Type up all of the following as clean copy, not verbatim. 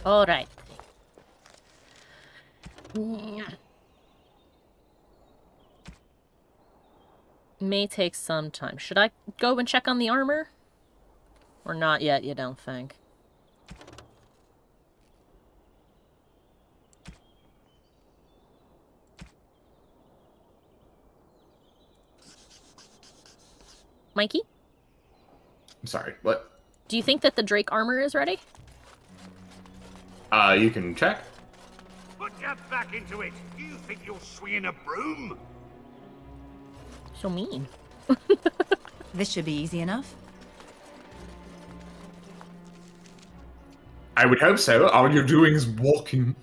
Alright. May take some time. Should I go and check on the armor? Or not yet, you don't think? Mikey? I'm sorry, what? Do you think that the Drake armor is ready? You can check. Put your back into it. Do you think you're swinging a broom? So mean. This should be easy enough. I would hope so. All you're doing is walking.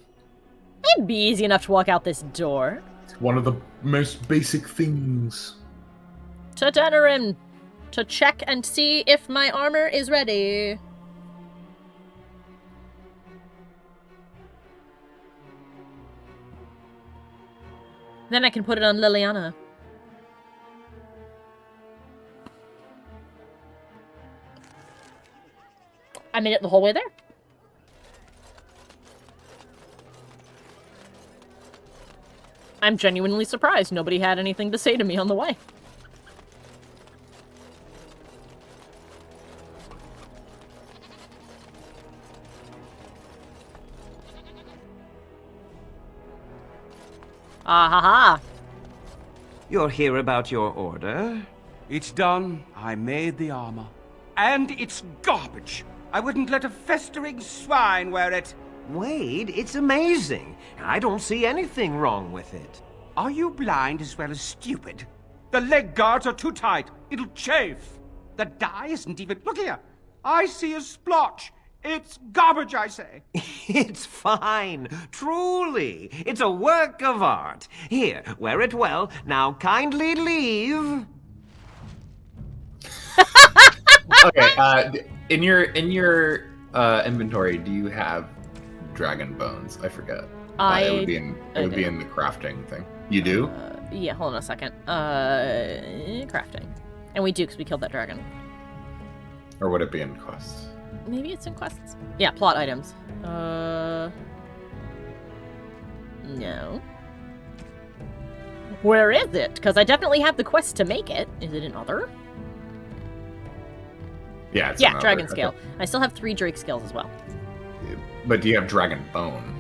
It'd be easy enough to walk out this door. It's one of the most basic things. To Denerim, to check and see if my armor is ready. Then I can put it on Liliana. I made it the whole way there. I'm genuinely surprised nobody had anything to say to me on the way. Ah ha ha. You're here about your order? It's done. I made the armor. And it's garbage. I wouldn't let a festering swine wear it. Wade, it's amazing. I don't see anything wrong with it. Are you blind as well as stupid? The leg guards are too tight. It'll chafe. The dye isn't even... Look here. I see a splotch. It's garbage, I say. It's fine. Truly. It's a work of art. Here, wear it well. Now kindly leave. Okay, in your inventory, do you have dragon bones? I forget. It would be in the crafting thing. You do? Yeah, hold on a second. Crafting. And we do, because we killed that dragon. Or would it be in quests? Maybe it's in quests. Yeah, plot items. No. Where is it? Because I definitely have the quest to make it. Is it in other? Yeah, it's yeah, dragon scale. I still have 3 Drake scales as well. But do you have dragon bone?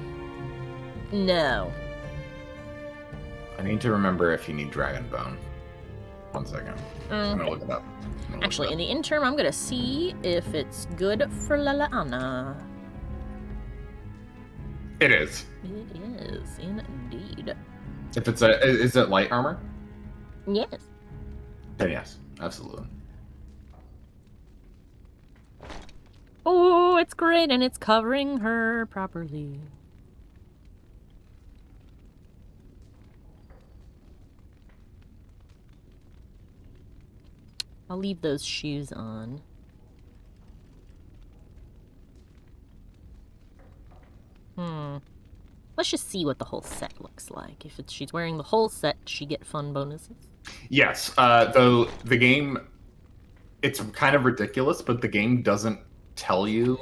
No. I need to remember if you need dragon bone. 1 second. I'm gonna look it up. Actually, in the interim, I'm gonna see if it's good for Liliana. It is. It is, indeed. If it's is it light armor? Yes. Then yes, absolutely. Oh, it's great, and it's covering her properly. I'll leave those shoes on. Let's just see what the whole set looks like. If she's wearing the whole set, she get fun bonuses. Yes, though the game, it's kind of ridiculous, but the game doesn't tell you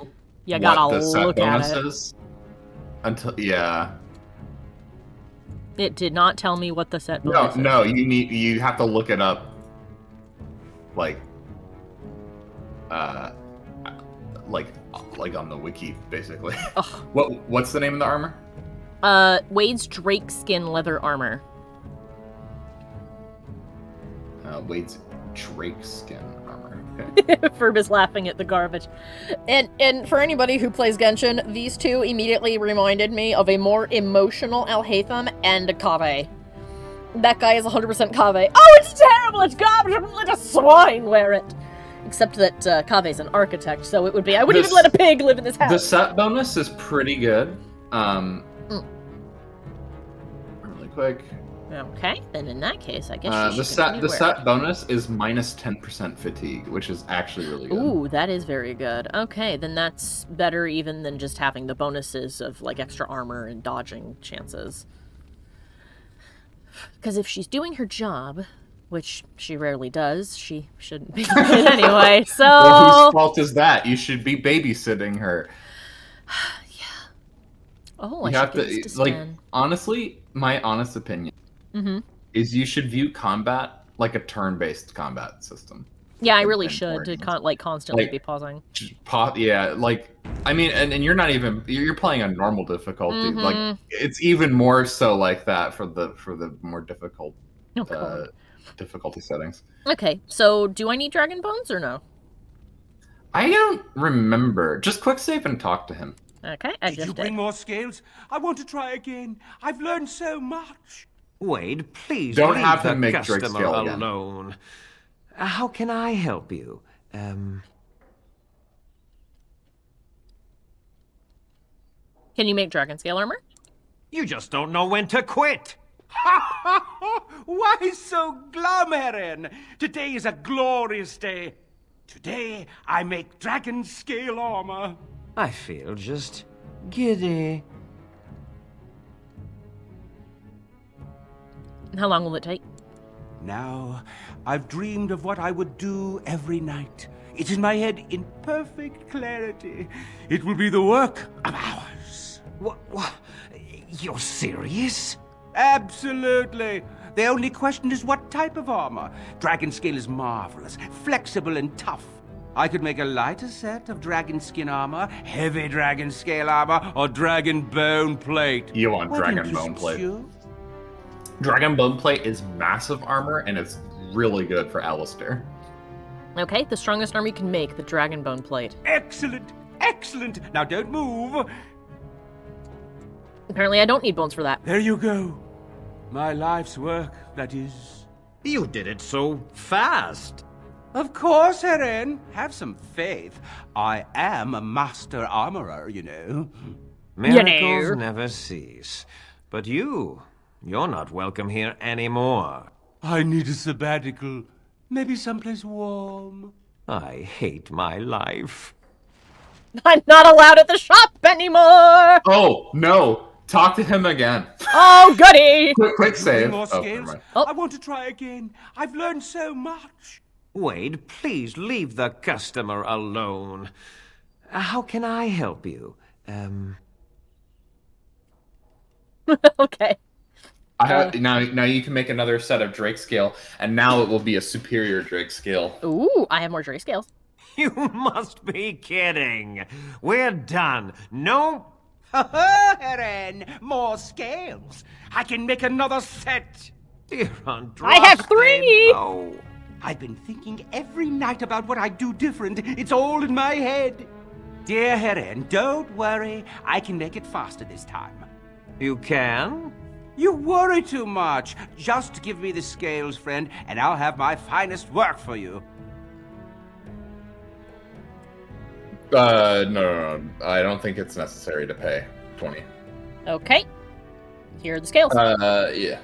what the set bonus is until It did not tell me what the set bonus is. No, you have to look it up. Like on the wiki, basically. What's the name of the armor? Wade's Drake skin leather armor. Wade's Drake skin armor. Okay. Ferb is laughing at the garbage. And for anybody who plays Genshin, these two immediately reminded me of a more emotional Alhaitham and a Kaveh. That guy is 100% Kaveh. Oh, it's terrible! It's garbage! I wouldn't let a swine wear it! Except that Kaveh's an architect, so it would be, I wouldn't even let a pig live in this house. The set bonus is pretty good. Really quick. Okay, then in that case, I guess the set bonus is minus 10% fatigue, which is actually really good. Ooh, that is very good. Okay, then that's better even than just having the bonuses of like extra armor and dodging chances. Because if she's doing her job, which she rarely does, she shouldn't be doing it anyway, so... Well, whose fault is that? You should be babysitting her. Yeah. Oh, You I have should give this to to like Stan. honestly, my honest opinion is you should view combat like a turn-based combat system. Yeah, I really in should to Guardians. constantly Like, be pausing. Yeah, like I mean, and you're not even you're playing on normal difficulty. Like it's even more so like that for the more difficult difficulty settings. Okay, so do I need Dragon Bones or no? I don't remember. Just quick save and talk to him. Okay, I Did just you bring did. more scales? I want to try again. I've learned so much. Wade, please Don't leave have the him make customer Drake scale again. alone. How can I help you? Can you make Dragon Scale armor? You just don't know when to quit. Why so glum, Heron? Today is a glorious day. Today, I make dragon scale armor. I feel just giddy. How long will it take? Now, I've dreamed of what I would do every night. It's in my head in perfect clarity. It will be the work of hours. What? You're serious? Absolutely. The only question is what type of armor. Dragon scale is marvelous, flexible and tough. I could make a lighter set of dragon skin armor, heavy dragon scale armor, or dragon bone plate. You want What dragon interests bone plate? you? Dragon Bone Plate is massive armor, and it's really good for Alistair. Okay, the strongest armor you can make, the Dragon Bone Plate. Excellent, excellent. Now don't move. Apparently I don't need bones for that. There you go. My life's work, that is. You did it so fast. Of course, Heron. Have some faith. I am a master armorer, you know. Miracles never cease. But you're not welcome here anymore. I need a sabbatical. Maybe someplace warm. I hate my life. I'm not allowed at the shop anymore! Oh, no. Talk to him again. Oh, goody! Quick save. More Oh, never scales? mind. I want to try again. I've learned so much. Wade, please leave the customer alone. How can I help you? Okay. Now you can make another set of Drake scale, and now it will be a superior Drake scale. Ooh, I have more Drake scales. You must be kidding. We're done. No. Heron, more scales. I can make another set. Dear Andraste, I have 3! No. I've been thinking every night about what I'd do different. It's all in my head. Dear Heron, don't worry. I can make it faster this time. You can? You worry too much. Just give me the scales, friend, and I'll have my finest work for you. No. I don't think it's necessary to pay 20. Okay. Here are the scales. Yeah.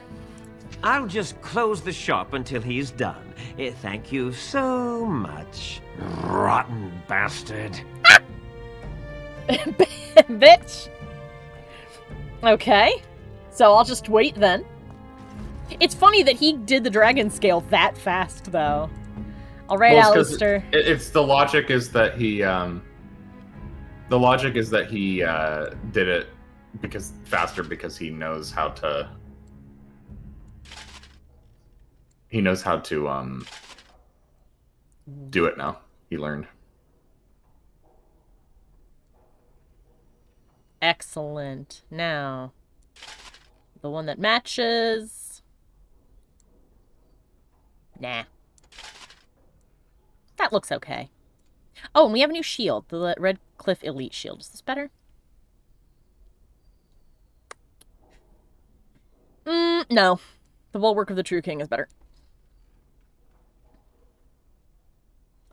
I'll just close the shop until he's done. Thank you so much, rotten bastard. Bitch! Okay. So I'll just wait then. It's funny that he did the dragon scale that fast, though. Alright, Well, it's 'cause Alistair. It's the logic is that he did it faster because he knows how to do it now. He learned. Excellent. Now, the one that matches. Nah. That looks okay. Oh, and we have a new shield. The Red Cliff Elite Shield. Is this better? No. The Bulwark of the True King is better.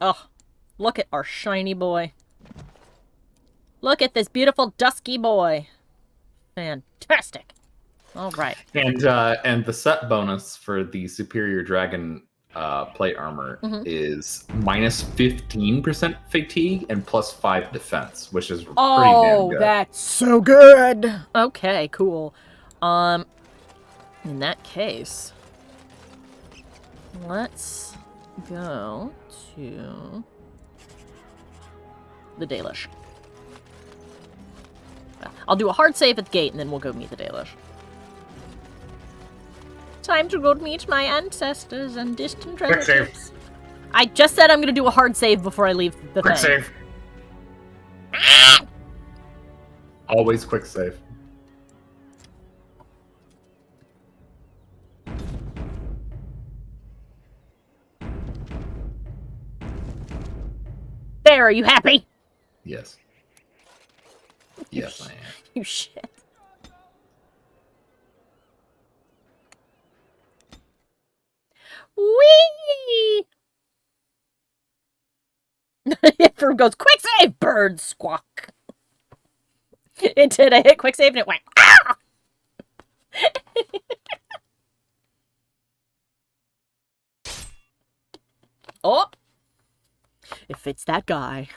Oh, look at our shiny boy. Look at this beautiful dusky boy. Fantastic. All right. And the set bonus for the superior dragon plate armor is minus 15% fatigue and plus 5 defense, which is pretty damn good. That's so good. Okay, cool. In that case, let's go to the Dalish. I'll do a hard save at the gate, and then we'll go meet the Dalish. Time to go meet my ancestors and distant relatives. Quick save. I just said I'm gonna do a hard save before I leave the Quick thing. save. Always quick save. There, are you happy? Yes. Yes, I am. You shit. Whee! Fruit goes, quick save! Bird squawk. It did. I hit quick save and it went, ah! Oh! If it's that guy,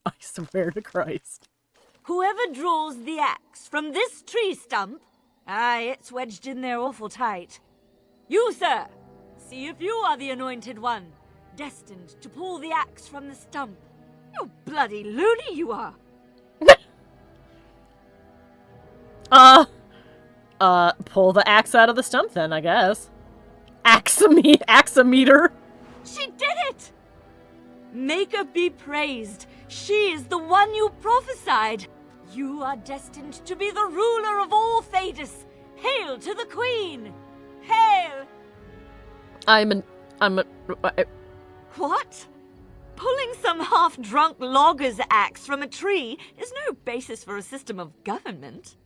I swear to Christ. Whoever draws the axe from this tree stump, aye, it's wedged in there awful tight. You, sir, see if you are the anointed one, destined to pull the axe from the stump. You bloody loony you are. Pull the axe out of the stump then, I guess. Axometer. She did it! Make her be praised. She is the one you prophesied. You are destined to be the ruler of all Thedas. Hail to the queen! Hail! What? Pulling some half-drunk logger's axe from a tree is no basis for a system of government.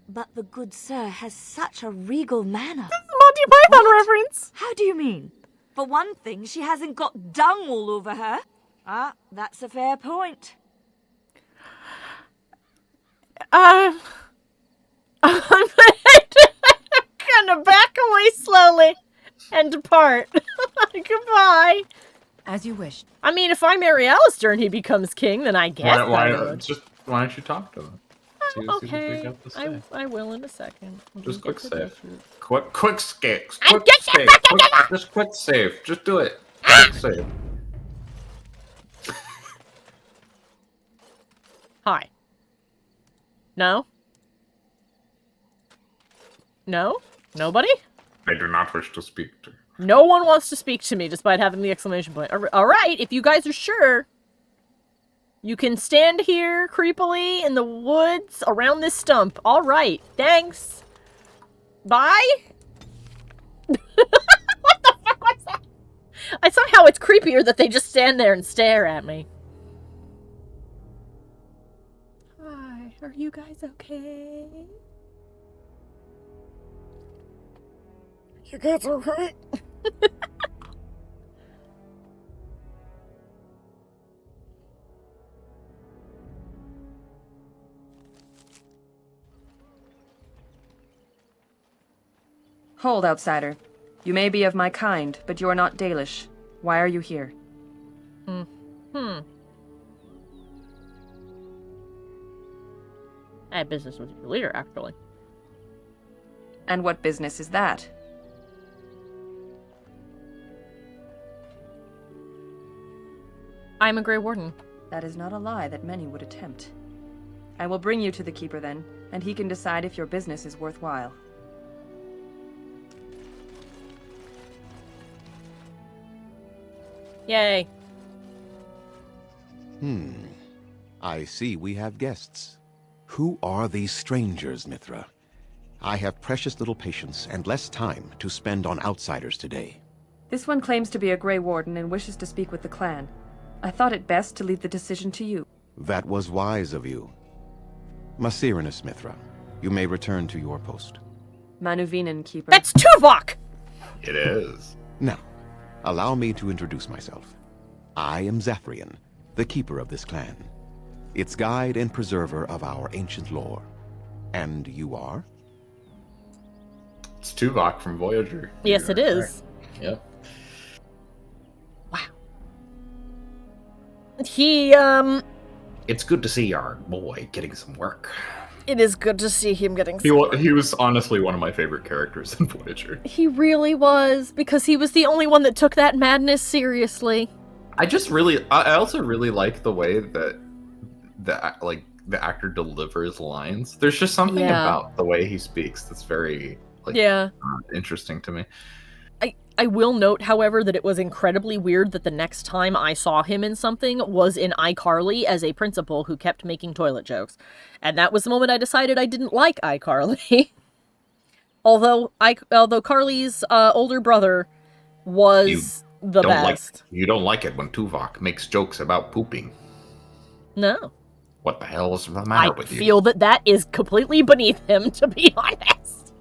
But the good sir has such a regal manner. Monty Python reference. How do you mean? For one thing, she hasn't got dung all over her. Ah, that's a fair point. I'm gonna back away slowly and depart. Goodbye. As you wish. I mean, if I marry Alistair and he becomes king, then I guess Why I would. don't you talk to them? See what they Okay, got to say. I will in a second. We'll Just get quick to save. this route. Quick save. I'm Quick just- save. Just quick save. Just do it. Quick save. Hi. No? No? Nobody? I do not wish to speak to you. No one wants to speak to me despite having the exclamation point. Alright, if you guys are sure, you can stand here creepily in the woods around this stump. Alright, thanks. Bye? What the fuck was that? Somehow it's creepier that they just stand there and stare at me. Hi, are you guys okay? You guys alright? Hold, outsider. You may be of my kind, but you are not Dalish. Why are you here? I had business with your leader, actually. And what business is that? I'm a Grey Warden. That is not a lie that many would attempt. I will bring you to the Keeper then, and he can decide if your business is worthwhile. Yay. I see we have guests. Who are these strangers, Mithra? I have precious little patience and less time to spend on outsiders today. This one claims to be a Grey Warden and wishes to speak with the clan. I thought it best to leave the decision to you. That was wise of you. Masirinus, Mithra, you may return to your post. Manuvinen, Keeper. That's Tuvok! It is. Now, allow me to introduce myself. I am Zethrian, the keeper of this clan, its guide and preserver of our ancient lore. And you are? It's Tuvok from Voyager. Yes, it is. Yep. Wow. He, It's good to see our boy getting some work. It is good to see him getting He was honestly one of my favorite characters in Voyager. He really was, because he was the only one that took that madness seriously. I also really like the way that the actor delivers lines. There's just something about the way he speaks that's very interesting to me. I will note, however, that it was incredibly weird that the next time I saw him in something was in iCarly as a principal who kept making toilet jokes. And that was the moment I decided I didn't like iCarly. although Carly's older brother was the best. You don't like it when Tuvok makes jokes about pooping. No. What the hell is the matter with you? I feel that is completely beneath him, to be honest.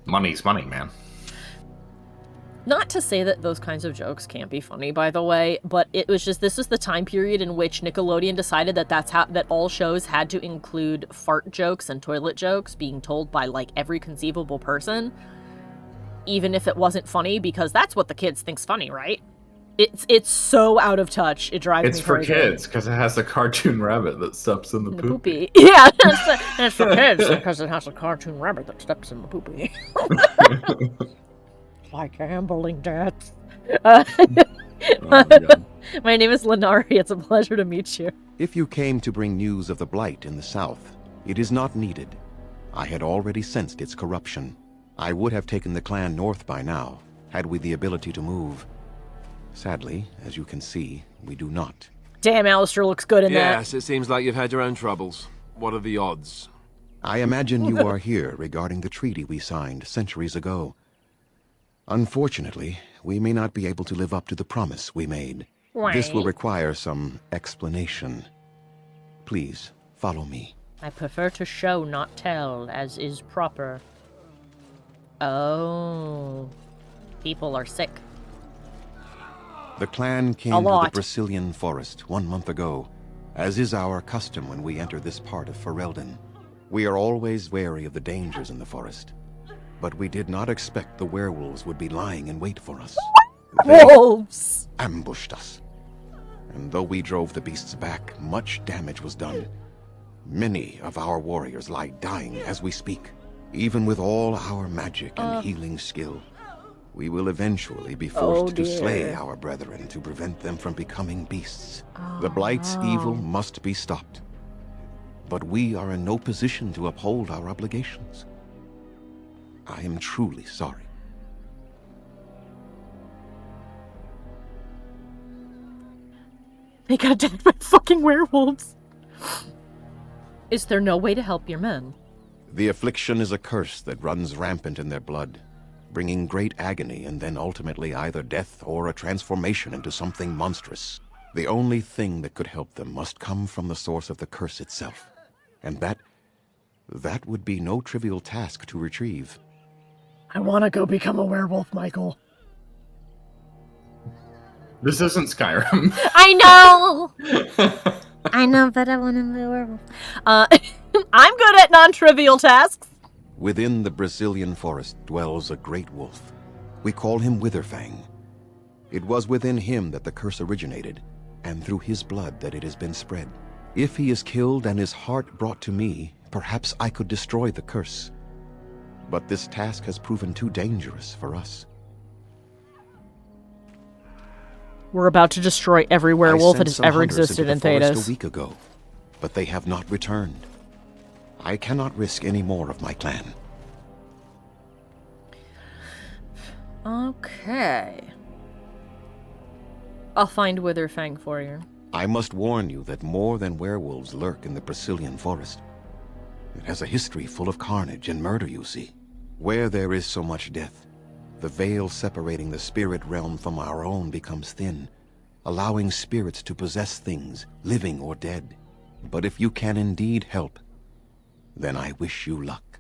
Money's money, man. Not to say that those kinds of jokes can't be funny, by the way, but it was just, this is the time period in which Nickelodeon decided that all shows had to include fart jokes and toilet jokes being told by, like, every conceivable person, even if it wasn't funny, because that's what the kids think's funny, right? It's so out of touch. It drives me crazy. It's for kids because it has a cartoon rabbit that steps in the poopy. Yeah, it's for kids because it has a cartoon rabbit that steps in the poopy. Like gambling debts. My name is Lenari. It's a pleasure to meet you. If you came to bring news of the Blight in the south, it is not needed. I had already sensed its corruption. I would have taken the clan north by now, had we the ability to move. Sadly, as you can see, we do not. Damn, Alistair looks good in that. Yes, it seems like you've had your own troubles. What are the odds? I imagine you are here regarding the treaty we signed centuries ago. Unfortunately, we may not be able to live up to the promise we made. Right. This will require some explanation. Please, follow me. I prefer to show, not tell, as is proper. Oh. People are sick. The clan came to the Brazilian forest 1 month ago, as is our custom when we enter this part of Ferelden. We are always wary of the dangers in the forest, but we did not expect the werewolves would be lying in wait for us. Wolves! They ambushed us. And though we drove the beasts back, much damage was done. Many of our warriors lie dying as we speak. Even with all our magic and healing skill, we will eventually be forced to slay our brethren to prevent them from becoming beasts. The Blight's evil must be stopped. But we are in no position to uphold our obligations. I am truly sorry. They got attacked by fucking werewolves. Is there no way to help your men? The affliction is a curse that runs rampant in their blood, bringing great agony and then ultimately either death or a transformation into something monstrous. The only thing that could help them must come from the source of the curse itself. And that would be no trivial task to retrieve. I want to go become a werewolf, Michael. This isn't Skyrim. I know! I know, but I want to be a werewolf. I'm good at non-trivial tasks. Within the Brazilian forest dwells a great wolf. We call him Witherfang. It was within him that the curse originated, and through his blood that it has been spread. If he is killed and his heart brought to me, perhaps I could destroy the curse. But this task has proven too dangerous for us. We're about to destroy every werewolf that has ever existed in Thedas. A week ago, but they have not returned. I cannot risk any more of my clan. Okay. I'll find Witherfang for you. I must warn you that more than werewolves lurk in the Brazilian forest. It has a history full of carnage and murder, you see. Where there is so much death, the veil separating the spirit realm from our own becomes thin, allowing spirits to possess things, living or dead. But if you can indeed help, then I wish you luck.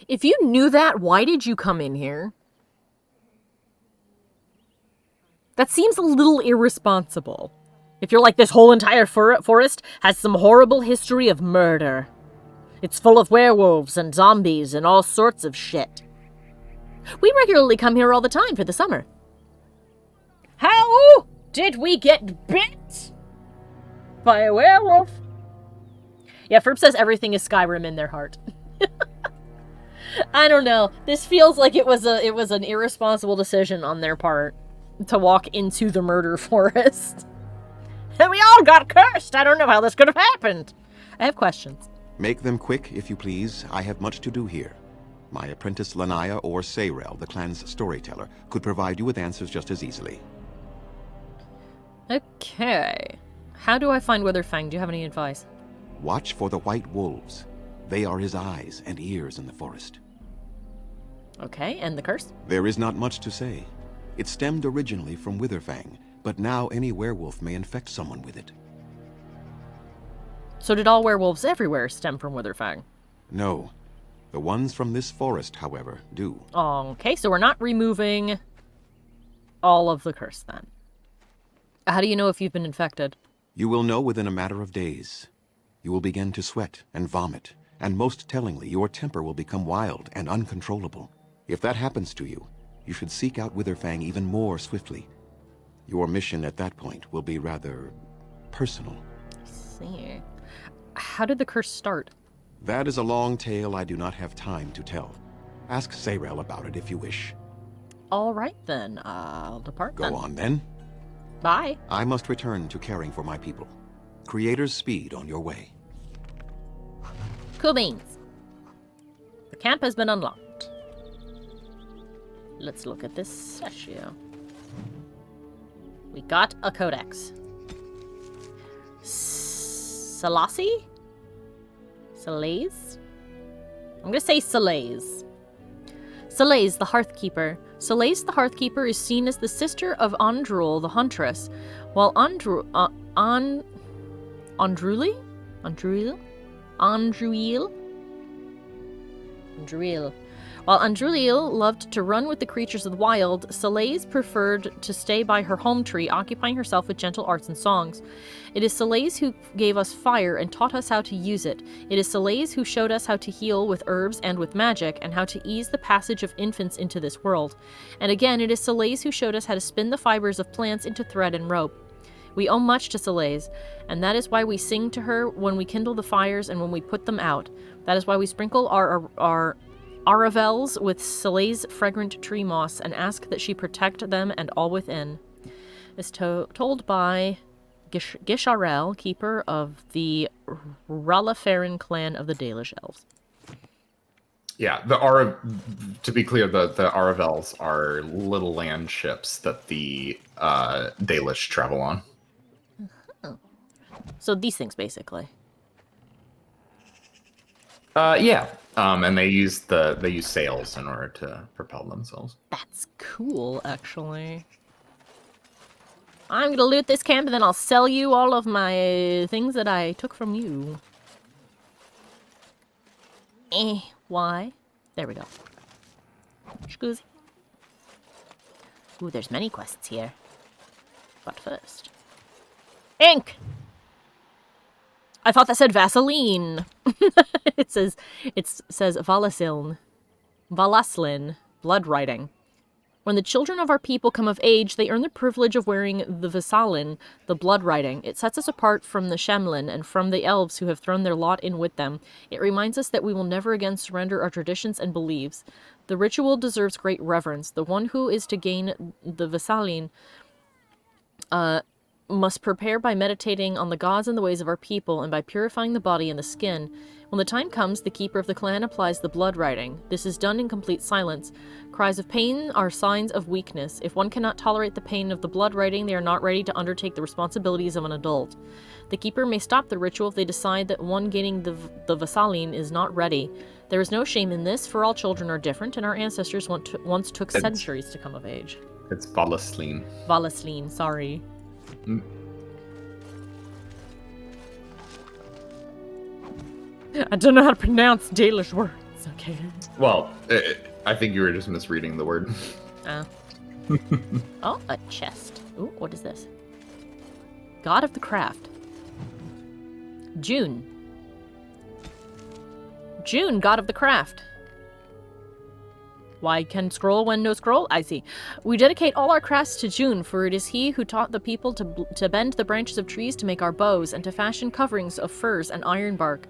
If you knew that, why did you come in here? That seems a little irresponsible. If you're like, this whole entire forest has some horrible history of murder. It's full of werewolves and zombies and all sorts of shit. We regularly come here all the time for the summer. How did we get bit by a werewolf? Yeah, Ferb says everything is Skyrim in their heart. I don't know. This feels like it was an irresponsible decision on their part to walk into the murder forest. We all got cursed! I don't know how this could have happened! I have questions. Make them quick, if you please. I have much to do here. My apprentice Lanaya or Sayrel, the clan's storyteller, could provide you with answers just as easily. Okay. How do I find Witherfang? Do you have any advice? Watch for the white wolves. They are his eyes and ears in the forest. Okay, and the curse? There is not much to say. It stemmed originally from Witherfang, but now any werewolf may infect someone with it. So did all werewolves everywhere stem from Witherfang? No. The ones from this forest, however, do. Okay, so we're not removing all of the curse then. How do you know if you've been infected? You will know within a matter of days. You will begin to sweat and vomit, and most tellingly, your temper will become wild and uncontrollable. If that happens to you, you should seek out Witherfang even more swiftly. Your mission at that point will be rather personal. I see. How did the curse start? That is a long tale I do not have time to tell. Ask Sayrel about it if you wish. All right then, I'll depart then. Go on then. Bye. I must return to caring for my people. Creator's speed on your way. Cool beans. The camp has been unlocked. Let's look at this statue. We got a codex. Selassie? Salaise? I'm gonna say Salaise. Salaise, the Hearthkeeper. Salaise the Hearthkeeper is seen as the sister of Andruil the Huntress, while Andruil? While Andruil loved to run with the creatures of the wild, Salaise preferred to stay by her home tree, occupying herself with gentle arts and songs. It is Salaise who gave us fire and taught us how to use it. It is Salaise who showed us how to heal with herbs and with magic, and how to ease the passage of infants into this world. And again, it is Salaise who showed us how to spin the fibers of plants into thread and rope. We owe much to Salaise, and that is why we sing to her when we kindle the fires and when we put them out. That is why we sprinkle our WARWILFS with Salaise fragrant tree moss and ask that she protect them and all within. Is told by Gisharel, keeper of the Ralafarin clan of the Dalish Elves. Yeah, to be clear, the WARWILFS are little land ships that the Dalish travel on. So these things, basically. Yeah. And they use sails in order to propel themselves. That's cool, actually. I'm gonna loot this camp and then I'll sell you all of my things that I took from you. Why? There we go. Scoozy. Ooh, there's many quests here. But first... Ink! I thought that said Vaseline. It says Valaslin, blood writing. When the children of our people come of age, they earn the privilege of wearing the Vasalin, the blood writing. It sets us apart from the Shemlin and from the elves who have thrown their lot in with them. It reminds us that we will never again surrender our traditions and beliefs. The ritual deserves great reverence. The one who is to gain the Vasalin must prepare by meditating on the gods and the ways of our people, and by purifying the body and the skin. When the time comes, the keeper of the clan applies the blood writing. This is done in complete silence. Cries of pain are signs of weakness. If one cannot tolerate the pain of the blood writing, they are not ready to undertake the responsibilities of an adult. The keeper may stop the ritual if they decide that one gaining the Vasalin is not ready. There is no shame in this, for all children are different, and our ancestors once took centuries to come of age. It's Valaslin. Valaslin, sorry. I don't know how to pronounce Dalish words, okay? Well, I think you were just misreading the word. Oh. Oh, a chest. Ooh, what is this? God of the Craft. June. June, God of the Craft. Why can scroll when no scroll? I see. We dedicate all our crafts to June, for it is he who taught the people to bend the branches of trees to make our bows, and to fashion coverings of furs and iron bark.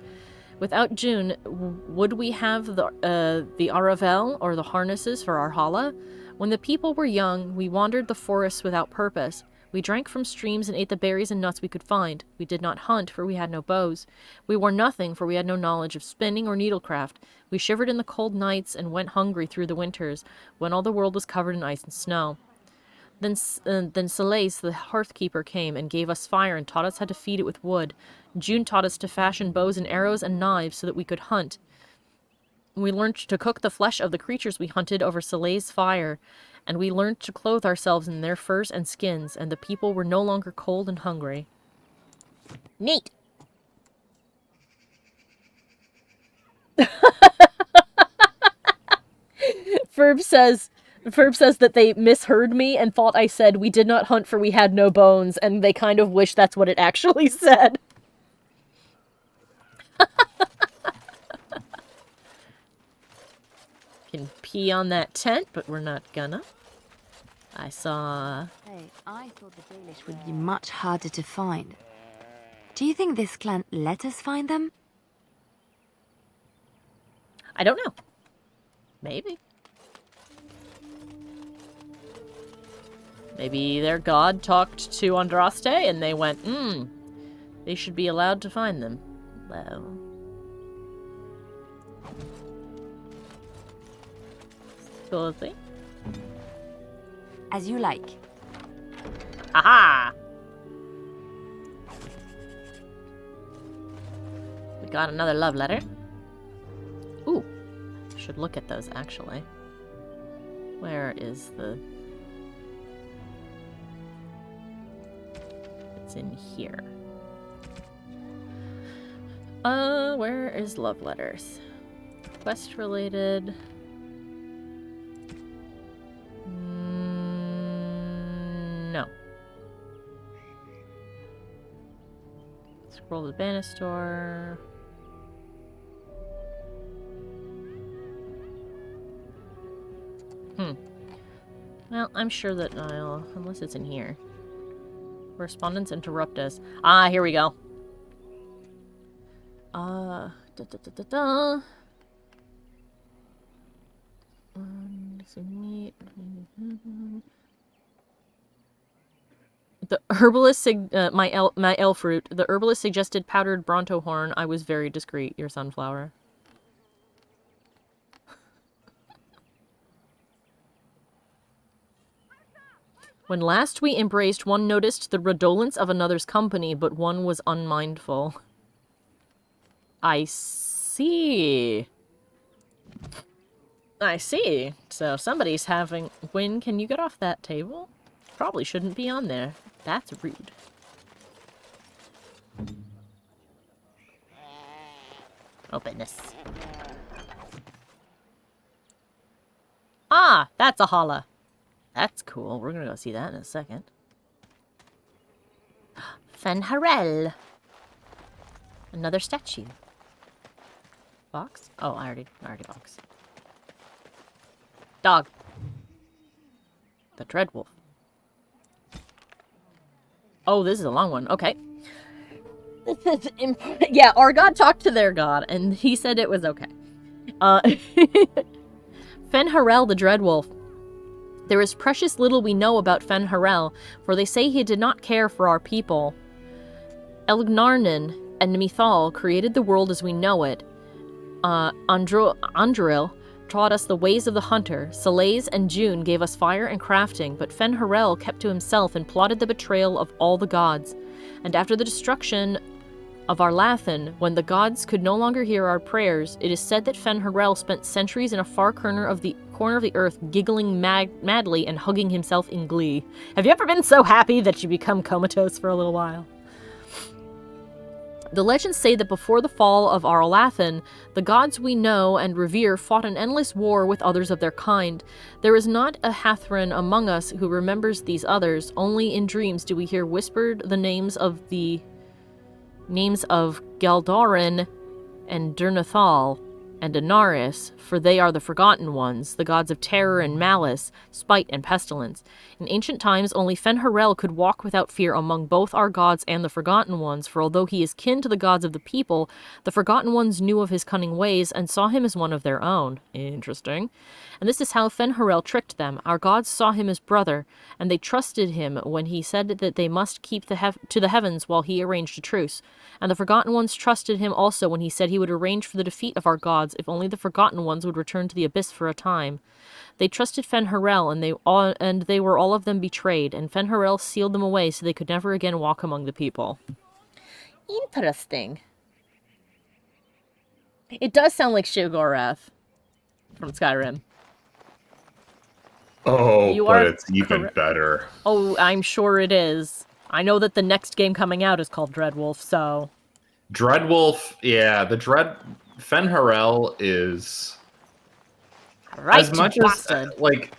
Without June, would we have the Aravel, or the harnesses for our Hala? When the people were young, we wandered the forests without purpose. We drank from streams and ate the berries and nuts we could find. We did not hunt, for we had no bows. We wore nothing, for we had no knowledge of spinning or needlecraft. We shivered in the cold nights and went hungry through the winters, when all the world was covered in ice and snow. Then Selais, the hearthkeeper, came and gave us fire and taught us how to feed it with wood. June taught us to fashion bows and arrows and knives so that we could hunt. We learned to cook the flesh of the creatures we hunted over Selais' fire, and we learned to clothe ourselves in their furs and skins, and the people were no longer cold and hungry. Neat! Ferb says that they misheard me and thought I said we did not hunt for we had no bones, and they kind of wish that's what it actually said. Can pee on that tent, but we're not gonna. I saw... Hey, I thought the Dalish would be much harder to find. Do you think this clan let us find them? I don't know. Maybe. Maybe their god talked to Andraste and they went, they should be allowed to find them. Well... Absolutely. As you like. Aha! We got another love letter. Ooh. Should look at those, actually. Where is the... It's in here. Where is love letters? Quest related... No. Scroll to the banister. Well, I'm sure that I'll... Unless it's in here. Correspondence interrupt us. Ah, here we go. The herbalist, my elf root. The herbalist suggested powdered bronto horn. I was very discreet, your sunflower. When last we embraced, one noticed the redolence of another's company, but one was unmindful. I see. I see. So somebody's having... Wynn, can you get off that table? Probably shouldn't be on there. That's rude. Open this. Ah, that's a holla. That's cool. We're gonna go see that in a second. Fenharel. Another statue. Box? Oh, I already boxed. Dog. The Dreadwolf. Oh, this is a long one. Okay. Yeah, our god talked to their god, and he said it was okay. Fenharel the Dreadwolf. There is precious little we know about Fenharel, for they say he did not care for our people. Elgnarnen and Mithal created the world as we know it. Andril taught us the ways of the hunter. Selais and June gave us fire and crafting, but Fenharel kept to himself and plotted the betrayal of all the gods. And after the destruction of Arlathan, when the gods could no longer hear our prayers, it is said that Fenharel spent centuries in a far corner of the earth, giggling madly and hugging himself in glee. Have you ever been so happy that you become comatose for a little while? The legends say that before the fall of Arlathan, the gods we know and revere fought an endless war with others of their kind. There is not a Hathran among us who remembers these others. Only in dreams do we hear whispered the names of Galdarin and Durnathal. and Inaris, for they are the Forgotten Ones, the gods of terror and malice, spite and pestilence. In ancient times, only Fen'Harel could walk without fear among both our gods and the Forgotten Ones, for although he is kin to the gods of the people, the Forgotten Ones knew of his cunning ways and saw him as one of their own. Interesting. And this is how Fen'Harel tricked them. Our gods saw him as brother, and they trusted him when he said that they must keep to the heavens while he arranged a truce. And the Forgotten Ones trusted him also when he said he would arrange for the defeat of our gods if only the Forgotten Ones would return to the Abyss for a time. They trusted Fen'Harel, and they were all of them betrayed, and Fen'Harel sealed them away so they could never again walk among the people. Interesting. It does sound like Sheogorath from Skyrim. Oh, but it's even better. Oh, I'm sure it is. I know that the next game coming out is called Dreadwolf, so... Dreadwolf, yeah, Fen'Harel is... Right, as much as, like,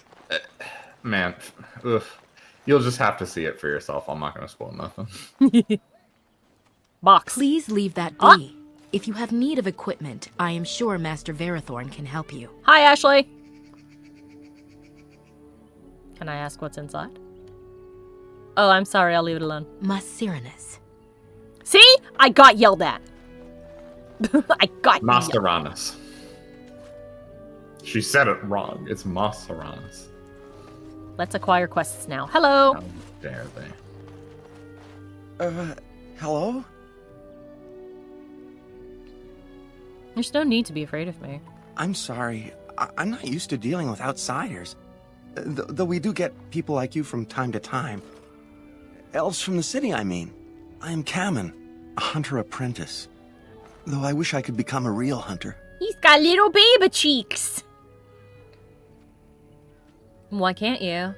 man, ugh, you'll just have to see it for yourself. I'm not going to spoil nothing. Box. Please leave that be. If you have need of equipment, I am sure Master Verathorn can help you. Hi, Ashley. Can I ask what's inside? Oh, I'm sorry. I'll leave it alone. Masteranus. See? I got yelled at. I got Masteranus. She said it wrong. It's Masteranus. Let's acquire quests now. Hello. How dare they? Hello? There's no need to be afraid of me. I'm sorry. I'm not used to dealing with outsiders. Though we do get people like you from time to time. Elves from the city, I mean. I am Kamen, a hunter apprentice. Though I wish I could become a real hunter. He's got little baby cheeks. Why can't you?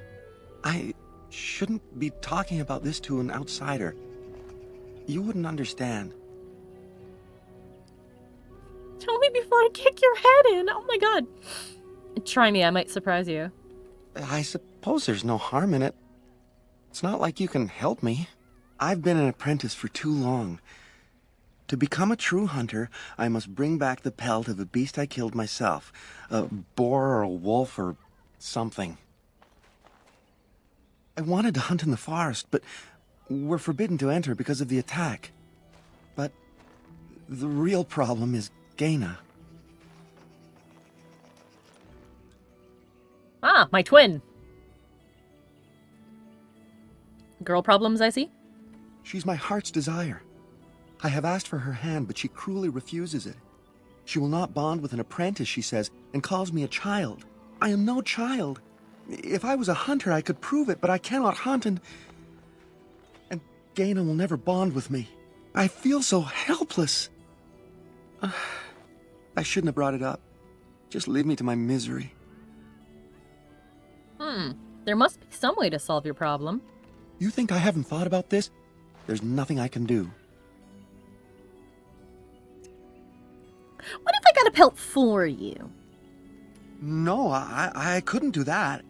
I shouldn't be talking about this to an outsider. You wouldn't understand. Tell me before I kick your head in. Oh my god. Try me, I might surprise you. I suppose there's no harm in it. It's not like you can help me. I've been an apprentice for too long. To become a true hunter, I must bring back the pelt of a beast I killed myself. A boar or a wolf or something. I wanted to hunt in the forest, but we're forbidden to enter because of the attack. But the real problem is Gaina. Ah, my twin. Girl problems, I see? She's my heart's desire. I have asked for her hand, but she cruelly refuses it. She will not bond with an apprentice, she says, and calls me a child. I am no child. If I was a hunter, I could prove it, but I cannot hunt, and Gaina will never bond with me. I feel so helpless. I shouldn't have brought it up. Just leave me to my misery. There must be some way to solve your problem. You think I haven't thought about this? There's nothing I can do. What if I got a pelt for you? No, I couldn't do that.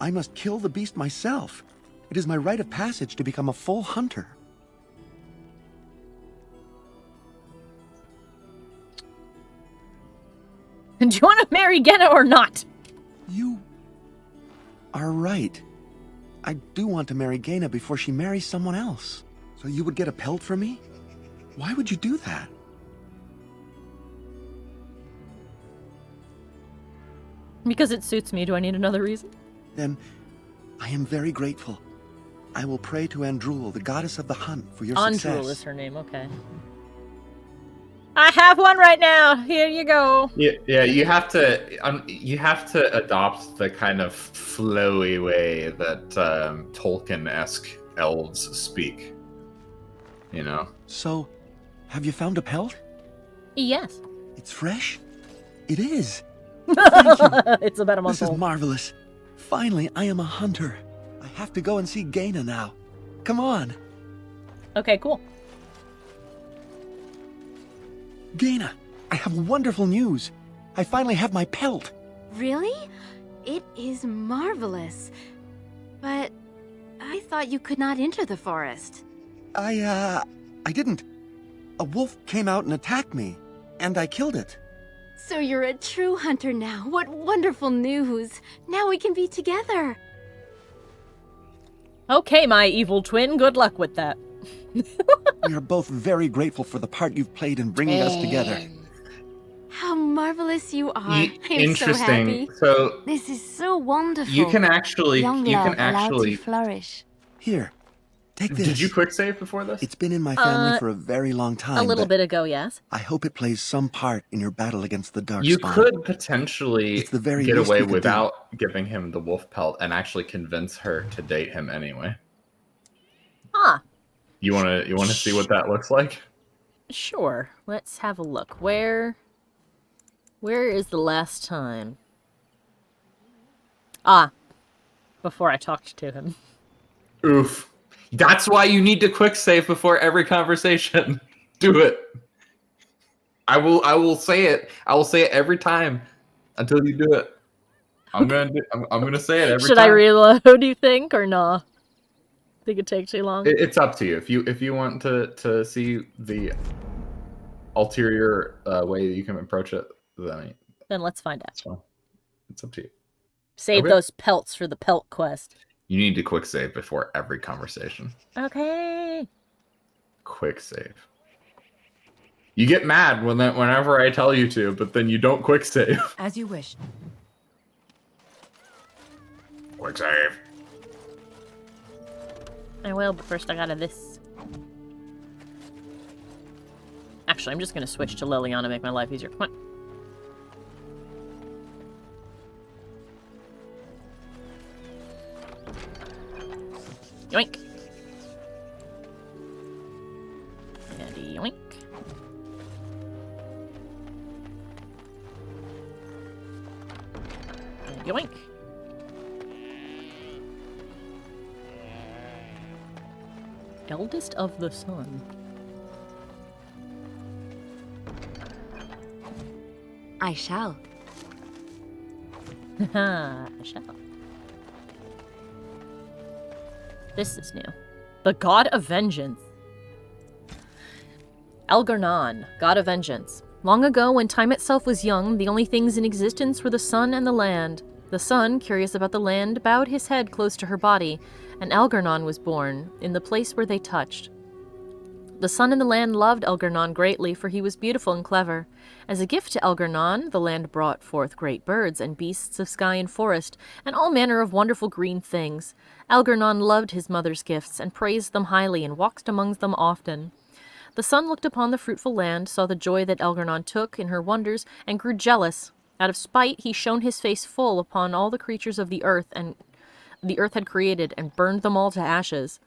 I must kill the beast myself. It is my rite of passage to become a full hunter. Do you want to marry Gaina or not? You are right. I do want to marry Gaina before she marries someone else. So you would get a pelt for me? Why would you do that? Because it suits me. Do I need another reason? Then I am very grateful. I will pray to Andrul, the goddess of the hunt, for your success. Andrul is her name, okay. I have one right now. Here you go. Yeah. You have to adopt the kind of flowy way that Tolkien-esque elves speak. You know. So, have you found a pelt? Yes. It's fresh. It is. Thank you. It's about a month old. This is old. marvelous. Finally, I am a hunter. I have to go and see Gaina now. Come on. Okay, cool. Gaina, I have wonderful news. I finally have my pelt. Really? It is marvelous. But I thought you could not enter the forest. I didn't. A wolf came out and attacked me, and I killed it. So you're a true hunter now. What wonderful news. Now we can be together. Okay, my evil twin, good luck with that. We are both very grateful for the part you've played in bringing us together. How marvelous you are. I'm Interesting. so happy. So This is so wonderful. you can actually Young love allowed to flourish. Here, take this. Did you quick save before this? It's been in my family for a very long time. A little bit ago, yes. I hope it plays some part in your battle against the Darkspawn. You could potentially It's the very get least away you could without giving him the wolf pelt and actually convince her to date him anyway. Huh. You wanna see what that looks like? Sure. Let's have a look. Where is the last time? Ah. Before I talked to him. Oof. That's why you need to quick save before every conversation. Do it. I will say it. I will say it every time until you do it. I'm gonna say it every time. Should I reload, do you think, or nah? Think it take too long? It's up to you. If you want to see the ulterior way you can approach it, Then let's find out. So it's up to you. Save Okay. those pelts for the pelt quest. You need to quick save before every conversation. Okay. Quick save. You get mad whenever I tell you to, but then you don't quick save. As you wish. Quick save. I will, but first I gotta this. Actually, I'm just gonna switch to Liliana to make my life easier. Come on. Yoink. And yoink. And yoink. Eldest of the Sun. I shall. I shall. This is new. The God of Vengeance. Elgar'nan, God of Vengeance. Long ago, when time itself was young, the only things in existence were the sun and the land. The sun, curious about the land, bowed his head close to her body, and Elgar'nan was born, in the place where they touched. The sun and the land loved Elgar'nan greatly, for he was beautiful and clever. As a gift to Elgar'nan, the land brought forth great birds and beasts of sky and forest, and all manner of wonderful green things. Elgar'nan loved his mother's gifts, and praised them highly, and walked among them often. The sun looked upon the fruitful land, saw the joy that Elgar'nan took in her wonders, and grew jealous. Out of spite, he shone his face full upon all the creatures of the earth had created, and burned them all to ashes.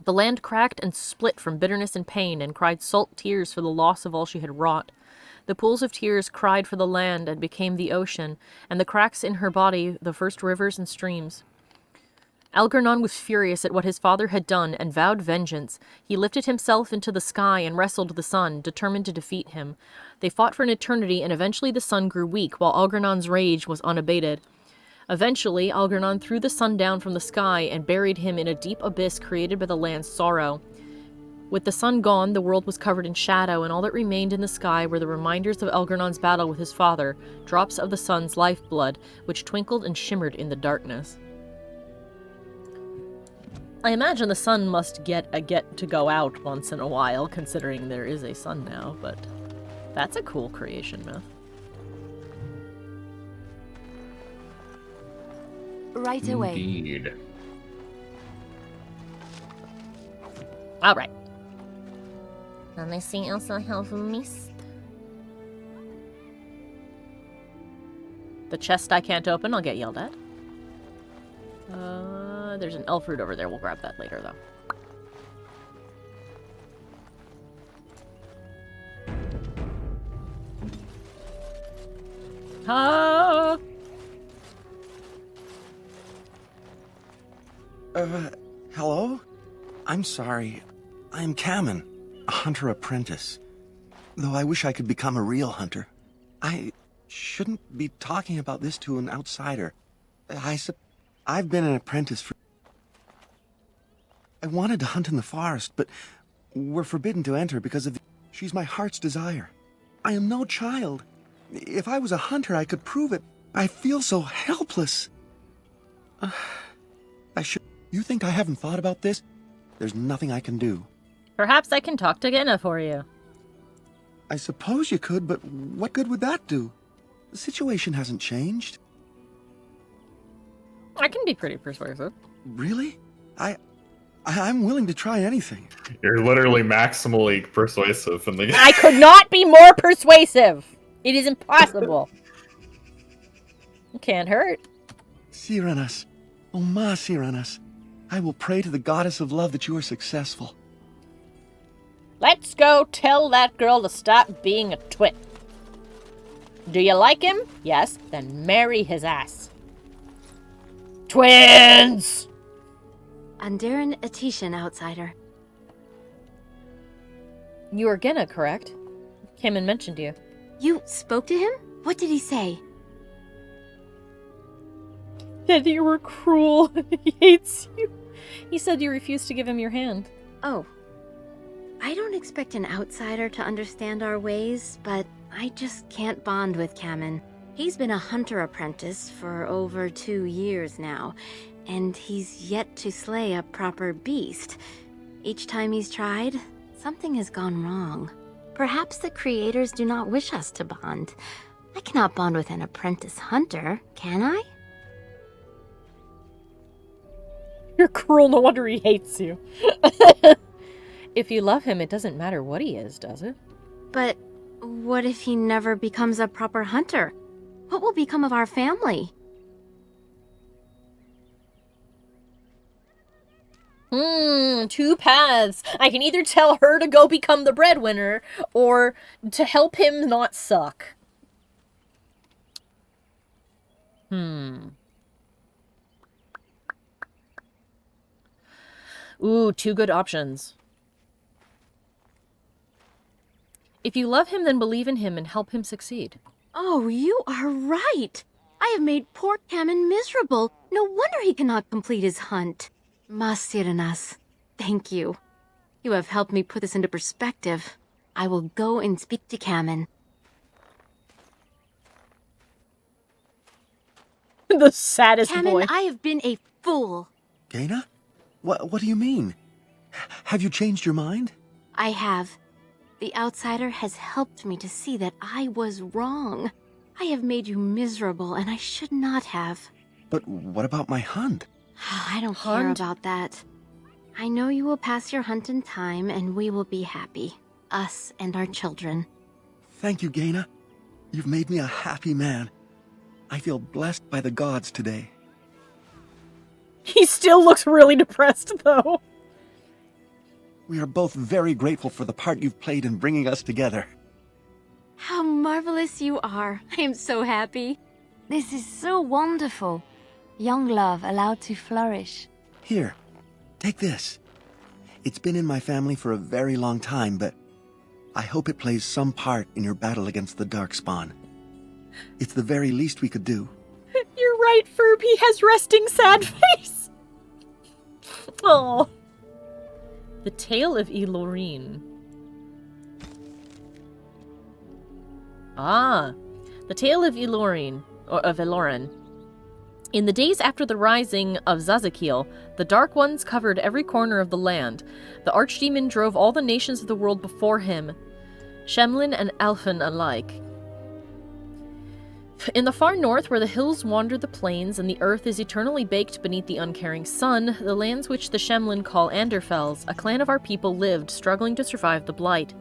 The land cracked and split from bitterness and pain, and cried salt tears for the loss of all she had wrought. The pools of tears cried for the land, and became the ocean, and the cracks in her body the first rivers and streams. Elgar'nan was furious at what his father had done, and vowed vengeance. He lifted himself into the sky and wrestled the sun, determined to defeat him. They fought for an eternity, and eventually the sun grew weak, while Elgar'nan's rage was unabated. Eventually, Elgar'nan threw the sun down from the sky and buried him in a deep abyss created by the land's sorrow. With the sun gone, the world was covered in shadow, and all that remained in the sky were the reminders of Elgar'nan's battle with his father, drops of the sun's lifeblood, which twinkled and shimmered in the darkness. I imagine the sun must get to go out once in a while, considering there is a sun now, but that's a cool creation myth. Right away. Indeed. Alright. Anything else I have missed? The chest I can't open, I'll get yelled at. There's an elf fruit over there. We'll grab that later, though. Ah! Hello? I'm sorry. I'm Kamen, a hunter apprentice. Though I wish I could become a real hunter. I shouldn't be talking about this to an outsider. I've been an apprentice for... I wanted to hunt in the forest, but we're forbidden to enter because of... She's my heart's desire. I am no child. If I was a hunter, I could prove it. I feel so helpless. You think I haven't thought about this? There's nothing I can do. Perhaps I can talk to Genna for you. I suppose you could, but what good would that do? The situation hasn't changed. I can be pretty persuasive. Really? I'm willing to try anything. You're literally maximally persuasive in the game. I could not be more persuasive! It is impossible. It can't hurt. Cyranas. Oh, ma Cyranas. I will pray to the goddess of love that you are successful. Let's go tell that girl to stop being a twit. Do you like him? Yes, then marry his ass. Twins! Andaran Atishan, outsider. You are Genna, correct? Came and mentioned you. You spoke to him? What did he say? That you were cruel. He hates you. He said you refused to give him your hand. Oh. I don't expect an outsider to understand our ways, but I just can't bond with Kamen. He's been a hunter apprentice for over 2 years now, and he's yet to slay a proper beast. Each time he's tried, something has gone wrong. Perhaps the creators do not wish us to bond. I cannot bond with an apprentice hunter, can I? You're cruel, no wonder he hates you. If you love him, it doesn't matter what he is, does it? But what if he never becomes a proper hunter? What will become of our family? 2 paths. I can either tell her to go become the breadwinner, or to help him not suck. Ooh, 2 good options. If you love him, then believe in him and help him succeed. Oh, you are right. I have made poor Kamen miserable. No wonder he cannot complete his hunt. Masiranas, thank you. You have helped me put this into perspective. I will go and speak to Kamen. The saddest Kamen, boy. I have been a fool. Genna? What do you mean? Have you changed your mind? I have. The outsider has helped me to see that I was wrong. I have made you miserable, and I should not have. But what about my hunt? I don't care about that. I know you will pass your hunt in time, and we will be happy. Us and our children. Thank you, Genna. You've made me a happy man. I feel blessed by the gods today. He still looks really depressed, though. We are both very grateful for the part you've played in bringing us together. How marvelous you are. I am so happy. This is so wonderful. Young love allowed to flourish. Here, take this. It's been in my family for a very long time, but I hope it plays some part in your battle against the Darkspawn. It's the very least we could do. You're right, Ferb. He has resting sad face. Oh. The Tale of Eloreen. Ah, the Tale of Eloreen, or of Eloren. In the days after the rising of Zazakiel, the Dark Ones covered every corner of the land. The Archdemon drove all the nations of the world before him, Shemlin and Elfin alike. In the far north, where the hills wander the plains and the earth is eternally baked beneath the uncaring sun, the lands which the Shemlin call Anderfels, a clan of our people lived, struggling to survive the Blight.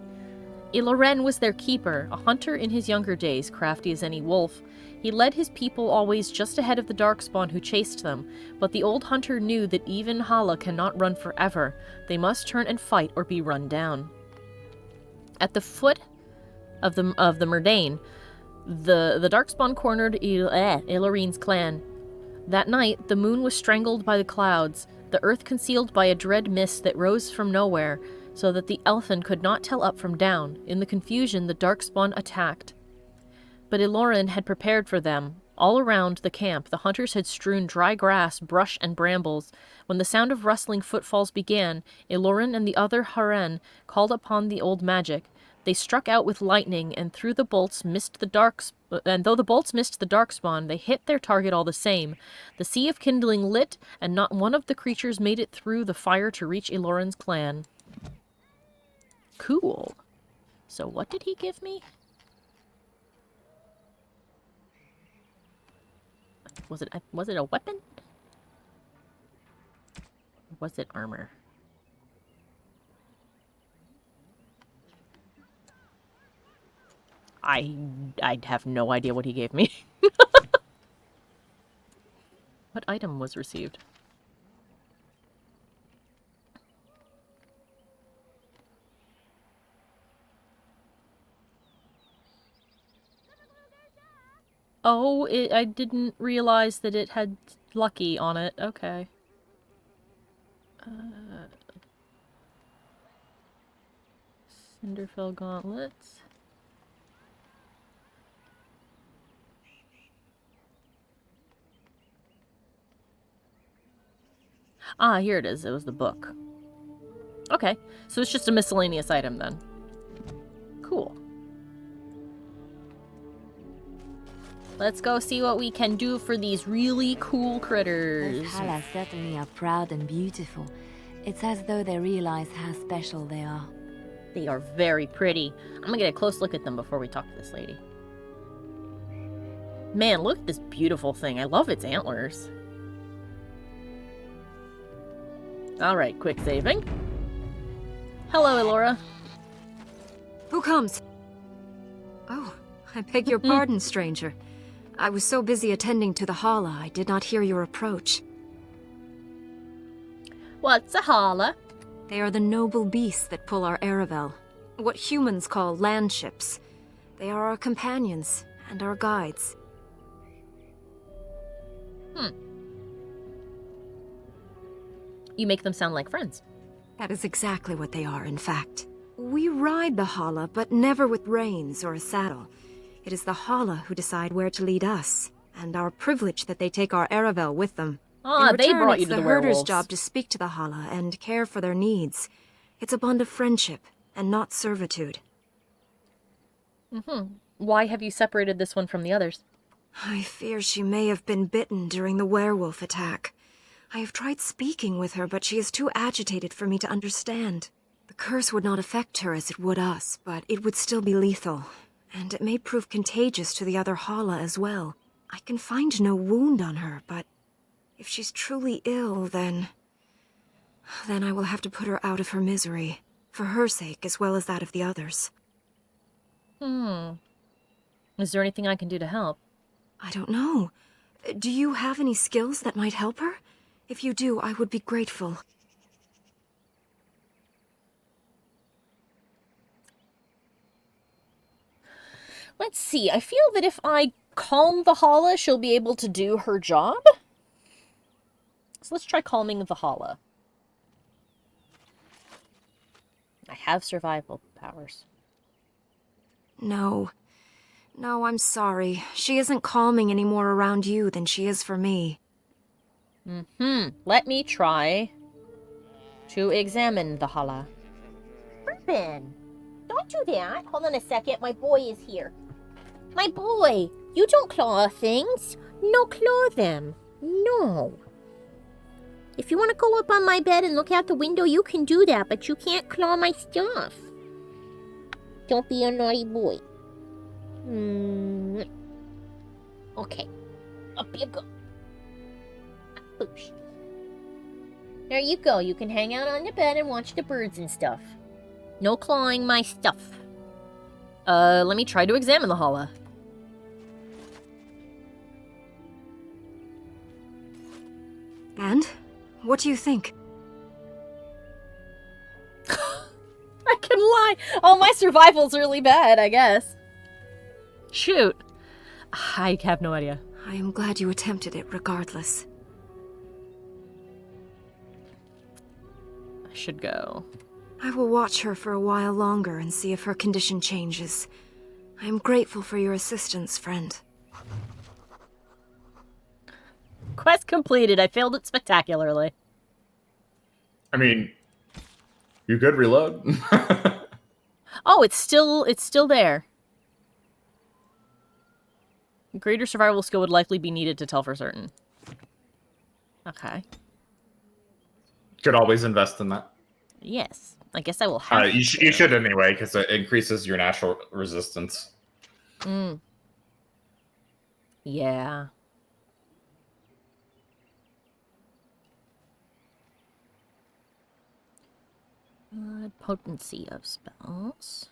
Eloren was their keeper, a hunter in his younger days, crafty as any wolf. He led his people always just ahead of the Darkspawn who chased them, but the old hunter knew that even Hala cannot run forever. They must turn and fight or be run down. At the foot of the Murdain, the Darkspawn cornered Eloreen's clan. That night, the moon was strangled by the clouds, the earth concealed by a dread mist that rose from nowhere, so that the Elfin could not tell up from down. In the confusion, the Darkspawn attacked. But Eloren had prepared for them. All around the camp, the hunters had strewn dry grass, brush, and brambles. When the sound of rustling footfalls began, Eloren and the other Haren called upon the old magic. They struck out with lightning, and though the bolts missed the Darkspawn, they hit their target all the same. The sea of kindling lit, and not one of the creatures made it through the fire to reach Eloran's clan. Cool. So what did he give me? Was it a weapon? Or was it armor? I'd have no idea what he gave me. What item was received? Oh, I didn't realize that it had lucky on it. Okay. Cinderfell gauntlets. Ah, here it is. It was the book. Okay, so it's just a miscellaneous item then. Cool. Let's go see what we can do for these really cool critters. Those Hala certainly are proud and beautiful. It's as though they realize how special they are. They are very pretty. I'm gonna get a close look at them before we talk to this lady. Man, look at this beautiful thing. I love its antlers. Alright, quick saving. Hello, Elora. Who comes? Oh, I beg your pardon, stranger. I was so busy attending to the Hala, I did not hear your approach. What's a Hala? They are the noble beasts that pull our Aravel. What humans call landships. They are our companions and our guides. You make them sound like friends. That is exactly what they are, in fact. We ride the Hala, but never with reins or a saddle. It is the Hala who decide where to lead us, and our privilege that they take our Aravel with them. Ah, in return, they brought you it's to the herder's werewolves. job to speak to the Hala and care for their needs. It's a bond of friendship, and not servitude. Why have you separated this one from the others? I fear she may have been bitten during the werewolf attack. I have tried speaking with her, but she is too agitated for me to understand. The curse would not affect her as it would us, but it would still be lethal. And it may prove contagious to the other Hala as well. I can find no wound on her, but if she's truly ill, then I will have to put her out of her misery, for her sake as well as that of the others. Is there anything I can do to help? I don't know. Do you have any skills that might help her? If you do, I would be grateful. Let's see. I feel that if I calm the Hala, she'll be able to do her job. So let's try calming the Hala. I have survival powers. No. No, I'm sorry. She isn't calming any more around you than she is for me. Let me try to examine the Hala. Bourbon! Don't do that. Hold on a second. My boy is here. My boy! You don't claw things. No claw them. No. If you want to go up on my bed and look out the window, you can do that, but you can't claw my stuff. Don't be a naughty boy. Okay. Up you go. Boosh. There you go. You can hang out on the bed and watch the birds and stuff. No clawing my stuff. Let me try to examine the Hala. And? What do you think? I can lie. Oh, my survival's really bad, I guess. Shoot. I have no idea. I am glad you attempted it regardless. I should go. I will watch her for a while longer and see if her condition changes. I am grateful for your assistance, friend. Quest completed. I failed it spectacularly. I mean, you could reload. Oh, it's still there. Greater survival skill would likely be needed to tell for certain. Okay. Could always invest in that. Yes. I guess I will have you should anyway, because it increases your natural resistance. Yeah. Potency of spells.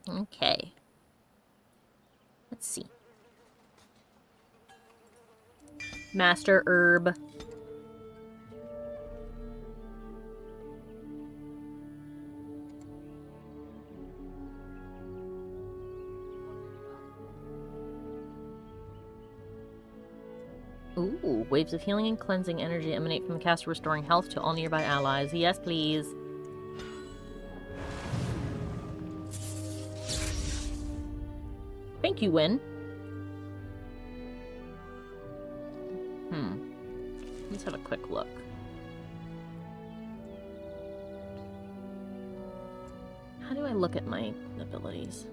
Okay. Let's see. Master Herb. Ooh, waves of healing and cleansing energy emanate from the caster, restoring health to all nearby allies. Yes, please. Thank you, Win. Let's have a quick look. How do I look at my abilities?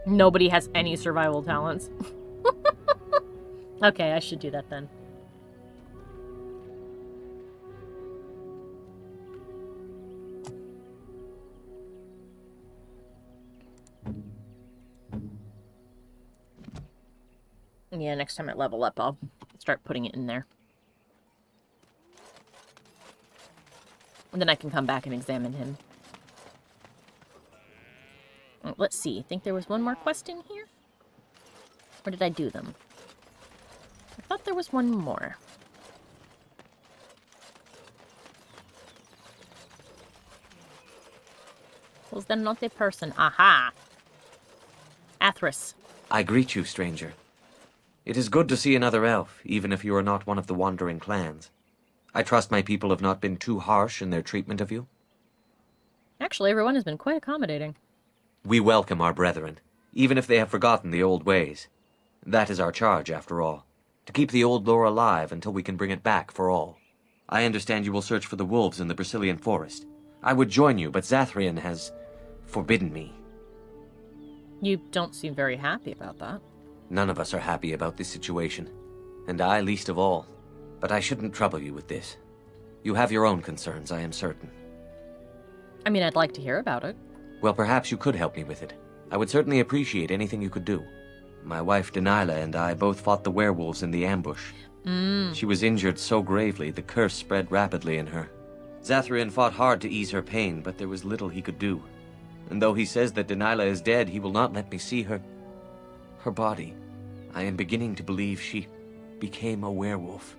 Nobody has any survival talents. Okay, I should do that then. Yeah, next time I level up, I'll start putting it in there. And then I can come back and examine him. Let's see. I think there was one more quest in here? Or did I do them? I thought there was one more. Was there not a person? Aha! Athris. I greet you, stranger. It is good to see another elf, even if you are not one of the wandering clans. I trust my people have not been too harsh in their treatment of you. Actually, everyone has been quite accommodating. We welcome our brethren, even if they have forgotten the old ways. That is our charge, after all, to keep the old lore alive until we can bring it back for all. I understand you will search for the wolves in the Brazilian forest. I would join you, but Zathrian has forbidden me. You don't seem very happy about that. None of us are happy about this situation, and I least of all. But I shouldn't trouble you with this. You have your own concerns, I am certain. I mean, I'd like to hear about it. Well, perhaps you could help me with it. I would certainly appreciate anything you could do. My wife, Denilah, and I both fought the werewolves in the ambush. She was injured so gravely, the curse spread rapidly in her. Zathrian fought hard to ease her pain, but there was little he could do. And though he says that Denilah is dead, he will not let me see her body. I am beginning to believe she became a werewolf,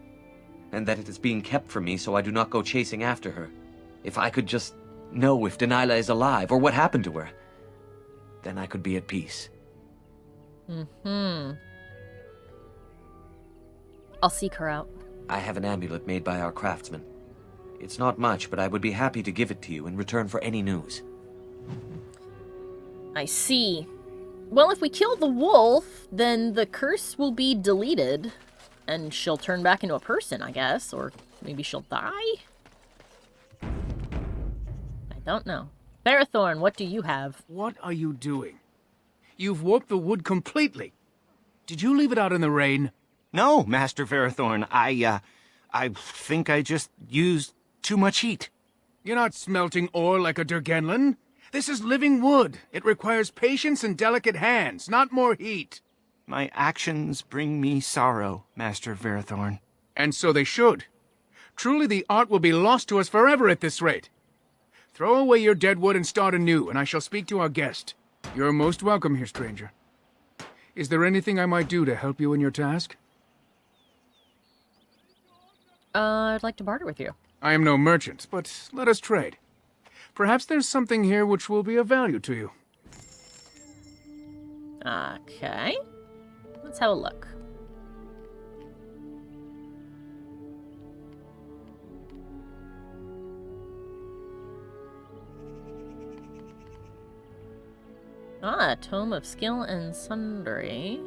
and that it is being kept from me so I do not go chasing after her. If I could just know if Denilah is alive, or what happened to her, then I could be at peace. I'll seek her out. I have an amulet made by our craftsman. It's not much, but I would be happy to give it to you in return for any news. I see. Well, if we kill the wolf, then the curse will be deleted, and she'll turn back into a person, I guess, or maybe she'll die? I don't know. Ferethorn, what do you have? What are you doing? You've warped the wood completely. Did you leave it out in the rain? No, Master Ferethorn. I think I just used too much heat. You're not smelting ore like a Durgenlin. This is living wood. It requires patience and delicate hands, not more heat. My actions bring me sorrow, Master Ferethorn. And so they should. Truly the art will be lost to us forever at this rate. Throw away your dead wood and start anew, and I shall speak to our guest. You're most welcome here, stranger. Is there anything I might do to help you in your task? I'd like to barter with you. I am no merchant, but let us trade. Perhaps there's something here which will be of value to you. Okay. Let's have a look. Ah, Tome of Skill and Sundry.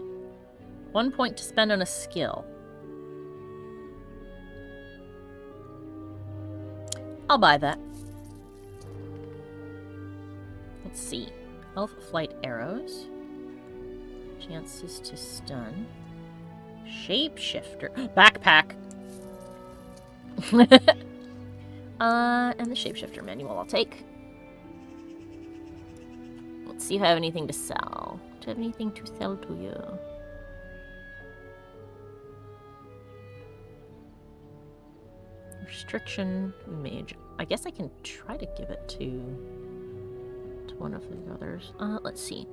1 point to spend on a skill. I'll buy that. Let's see. Elf Flight Arrows. Chances to stun. Shapeshifter. Backpack! And the Shapeshifter manual I'll take. Let's see if I have anything to sell. Do I have anything to sell to you? Restriction Mage. I guess I can try to give it to one of the others. Let's see.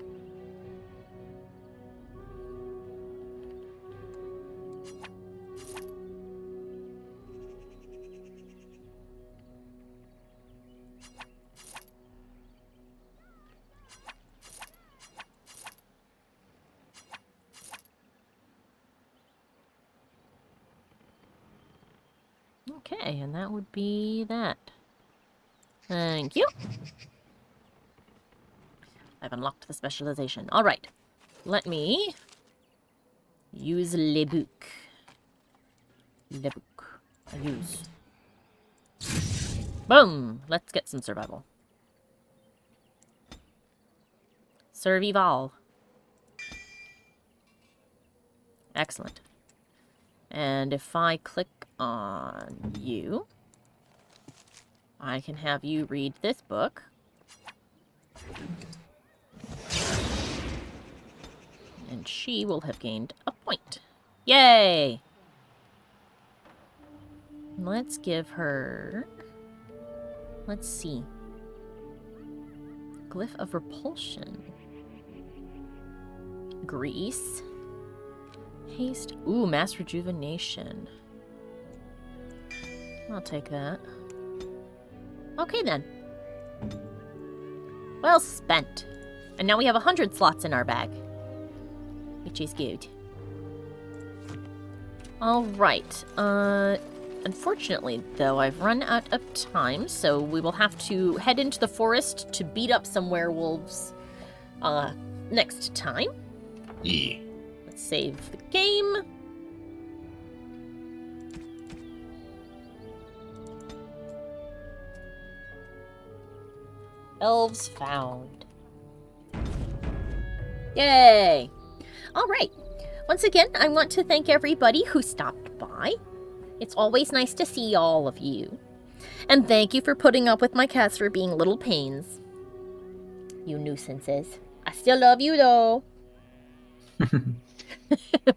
Okay, and that would be that. Thank you. I've unlocked the specialization. Alright. Let me use le book. Le book. I use. Boom! Let's get some survival. Survival. Excellent. And if I click on you, I can have you read this book. And she will have gained a point. Yay! Let's give her... Let's see. Glyph of Repulsion. Grease. Haste. Ooh, Mass Rejuvenation. I'll take that. Okay, then. Well spent. And now we have 100 slots in our bag. Which is good. Alright. Unfortunately, though, I've run out of time, so we will have to head into the forest to beat up some werewolves next time. Yeah. Let's save the game. Elves found. Yay! Alright. Once again, I want to thank everybody who stopped by. It's always nice to see all of you. And thank you for putting up with my cats for being little pains. You nuisances. I still love you, though.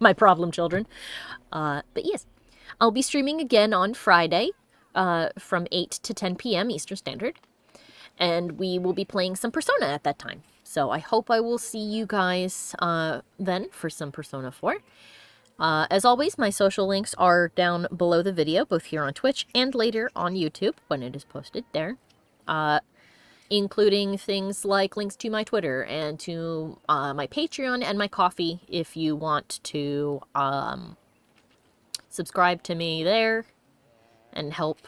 My problem children. But yes, I'll be streaming again on Friday from 8 to 10 p.m. Eastern Standard. And we will be playing some Persona at that time. So I hope I will see you guys then for some Persona 4. As always, my social links are down below the video, both here on Twitch and later on YouTube when it is posted there. Including things like links to my Twitter and to my Patreon and my Ko-fi if you want to subscribe to me there and help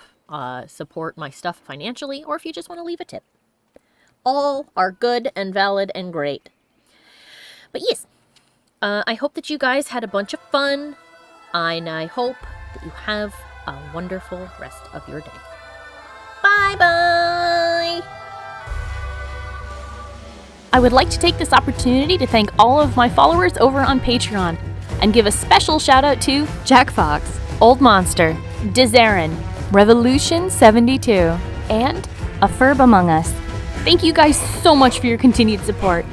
support my stuff financially, or if you just want to leave a tip. All are good and valid and great. But yes, I hope that you guys had a bunch of fun, and I hope that you have a wonderful rest of your day. Bye-bye! I would like to take this opportunity to thank all of my followers over on Patreon, and give a special shout out to Jack Fox, Old Monster, Dizarin, Revolution 72, and A Ferb Among Us. Thank you guys so much for your continued support.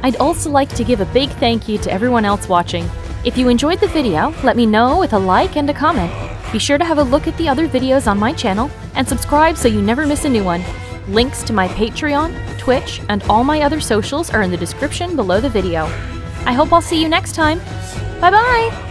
I'd also like to give a big thank you to everyone else watching. If you enjoyed the video, let me know with a like and a comment. Be sure to have a look at the other videos on my channel, and subscribe so you never miss a new one. Links to my Patreon, Twitch, and all my other socials are in the description below the video. I hope I'll see you next time. Bye-bye!